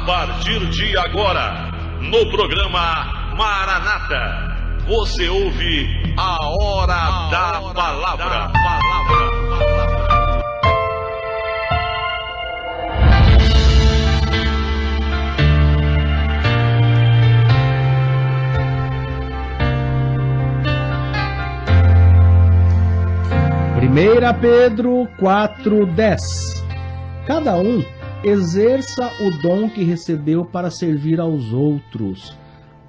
partir de agora, no programa Maranata, você ouve a Hora da Palavra. Primeira Pedro 4:10. Cada um exerça o dom que recebeu para servir aos outros,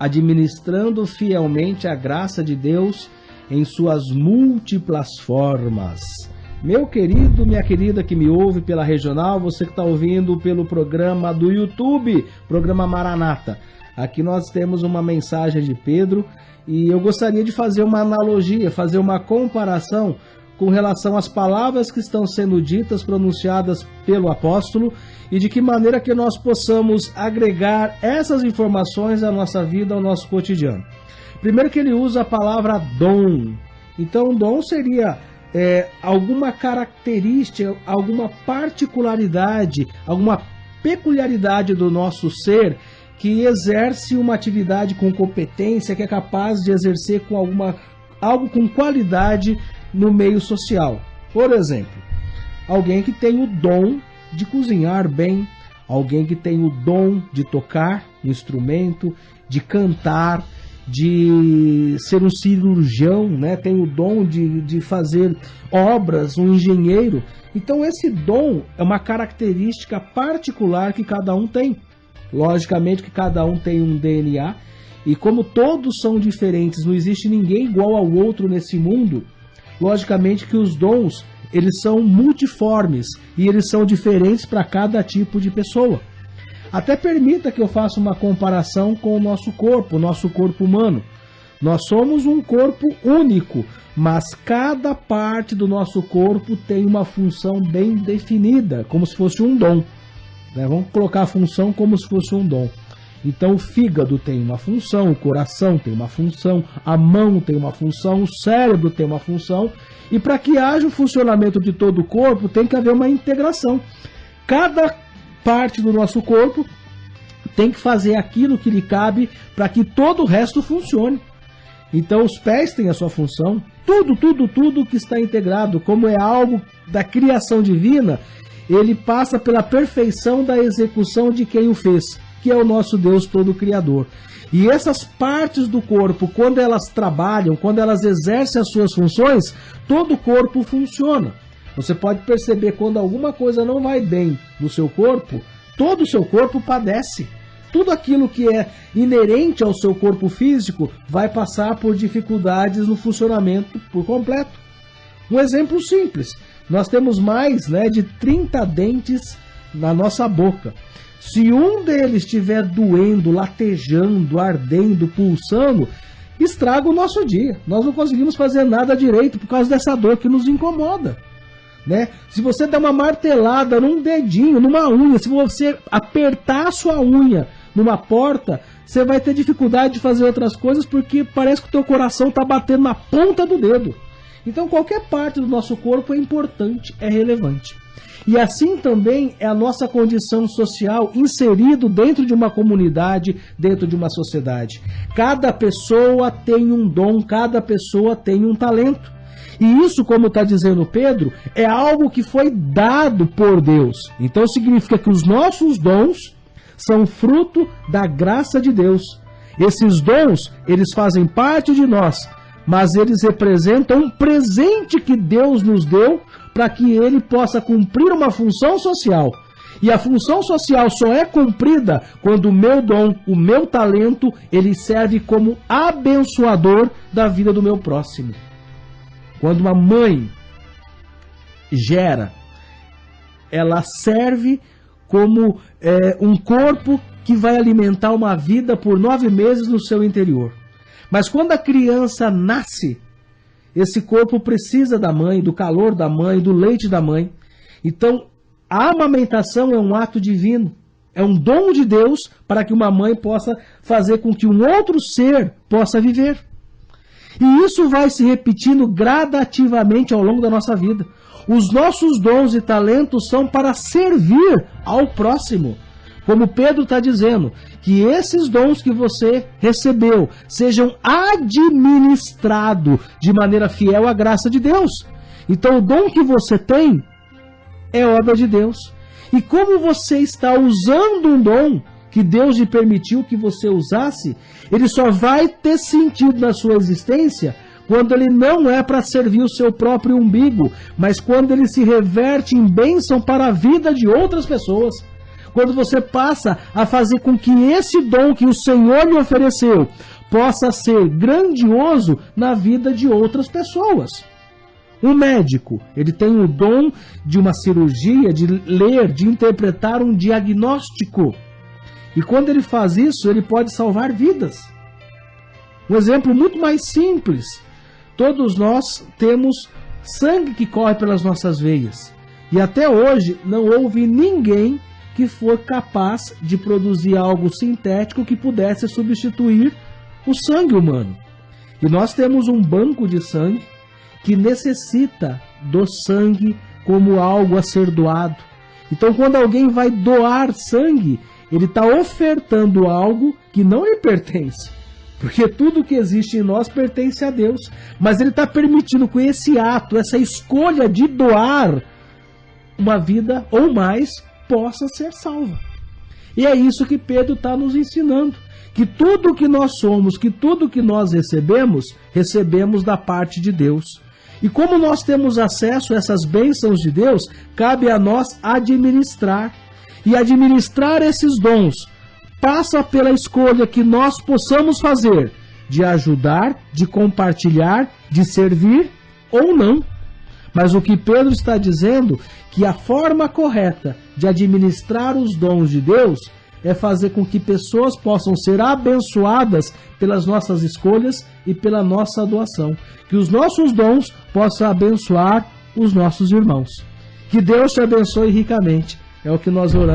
administrando fielmente a graça de Deus em suas múltiplas formas. Meu querido, minha querida que me ouve pela regional, você que está ouvindo pelo programa do YouTube, programa Maranata. Aqui nós temos uma mensagem de Pedro e eu gostaria de fazer uma analogia, fazer uma comparação com relação às palavras que estão sendo ditas, pronunciadas pelo apóstolo, e de que maneira que nós possamos agregar essas informações à nossa vida, ao nosso cotidiano. Primeiro que ele usa a palavra dom. Então, dom seria alguma característica, alguma particularidade, alguma peculiaridade do nosso ser que exerce uma atividade com competência, que é capaz de exercer com algo com qualidade no meio social. Por exemplo, alguém que tem o dom de cozinhar bem, alguém que tem o dom de tocar um instrumento, de cantar, de ser um cirurgião, né? Tem o dom de fazer obras, um engenheiro. Então esse dom é uma característica particular que cada um tem. Logicamente que cada um tem um DNA, e como todos são diferentes, não existe ninguém igual ao outro nesse mundo. Logicamente que os dons, eles são multiformes e eles são diferentes para cada tipo de pessoa. Até permita que eu faça uma comparação com o nosso corpo humano. Nós somos um corpo único, mas cada parte do nosso corpo tem uma função bem definida, como se fosse um dom. Vamos colocar a função como se fosse um dom. Então o fígado tem uma função, o coração tem uma função, a mão tem uma função, o cérebro tem uma função, e para que haja o funcionamento de todo o corpo tem que haver uma integração. Cada parte do nosso corpo tem que fazer aquilo que lhe cabe para que todo o resto funcione. Então os pés têm a sua função, tudo que está integrado, como é algo da criação divina, ele passa pela perfeição da execução de quem o fez, que é o nosso Deus Todo-Criador. E essas partes do corpo, quando elas trabalham, quando elas exercem as suas funções, todo o corpo funciona. Você pode perceber quando alguma coisa não vai bem no seu corpo, todo o seu corpo padece. Tudo aquilo que é inerente ao seu corpo físico vai passar por dificuldades no funcionamento por completo. Um exemplo simples, nós temos mais de 30 dentes na nossa boca. Se um deles estiver doendo, latejando, ardendo, pulsando, estraga o nosso dia. Nós não conseguimos fazer nada direito por causa dessa dor que nos incomoda. Se você der uma martelada num dedinho, numa unha, se você apertar a sua unha numa porta, você vai ter dificuldade de fazer outras coisas porque parece que o teu coração está batendo na ponta do dedo. Então qualquer parte do nosso corpo é importante, é relevante. E assim também é a nossa condição social inserido dentro de uma comunidade, dentro de uma sociedade. Cada pessoa tem um dom, cada pessoa tem um talento. E isso, como está dizendo Pedro, é algo que foi dado por Deus. Então significa que os nossos dons são fruto da graça de Deus. Esses dons, eles fazem parte de nós, mas eles representam um presente que Deus nos deu para que ele possa cumprir uma função social. E a função social só é cumprida quando o meu dom, o meu talento, ele serve como abençoador da vida do meu próximo. Quando uma mãe gera, ela serve como um corpo que vai alimentar uma vida por 9 meses no seu interior. Mas quando a criança nasce, esse corpo precisa da mãe, do calor da mãe, do leite da mãe. Então, a amamentação é um ato divino, é um dom de Deus para que uma mãe possa fazer com que um outro ser possa viver. E isso vai se repetindo gradativamente ao longo da nossa vida. Os nossos dons e talentos são para servir ao próximo, Como Pedro está dizendo, que esses dons que você recebeu sejam administrados de maneira fiel à graça de Deus. Então o dom que você tem é obra de Deus. E como você está usando um dom que Deus lhe permitiu que você usasse, ele só vai ter sentido na sua existência quando ele não é para servir o seu próprio umbigo, mas quando ele se reverte em bênção para a vida de outras pessoas. Quando você passa a fazer com que esse dom que o Senhor lhe ofereceu possa ser grandioso na vida de outras pessoas. Um médico, ele tem o dom de uma cirurgia, de ler, de interpretar um diagnóstico. E quando ele faz isso, ele pode salvar vidas. Um exemplo muito mais simples. Todos nós temos sangue que corre pelas nossas veias. E até hoje não houve ninguém que for capaz de produzir algo sintético que pudesse substituir o sangue humano. E nós temos um banco de sangue que necessita do sangue como algo a ser doado. Então, quando alguém vai doar sangue, ele está ofertando algo que não lhe pertence. Porque tudo que existe em nós pertence a Deus. Mas ele está permitindo com esse ato, essa escolha de doar uma vida ou mais, possa ser salva. E é isso que Pedro está nos ensinando. Que tudo que nós somos, que tudo que nós recebemos da parte de Deus. E como nós temos acesso a essas bênçãos de Deus, cabe a nós administrar. E administrar esses dons passa pela escolha que nós possamos fazer de ajudar, de compartilhar, de servir ou não. Mas o que Pedro está dizendo, que a forma correta de administrar os dons de Deus é fazer com que pessoas possam ser abençoadas pelas nossas escolhas e pela nossa doação. Que os nossos dons possam abençoar os nossos irmãos. Que Deus te abençoe ricamente. É o que nós oramos.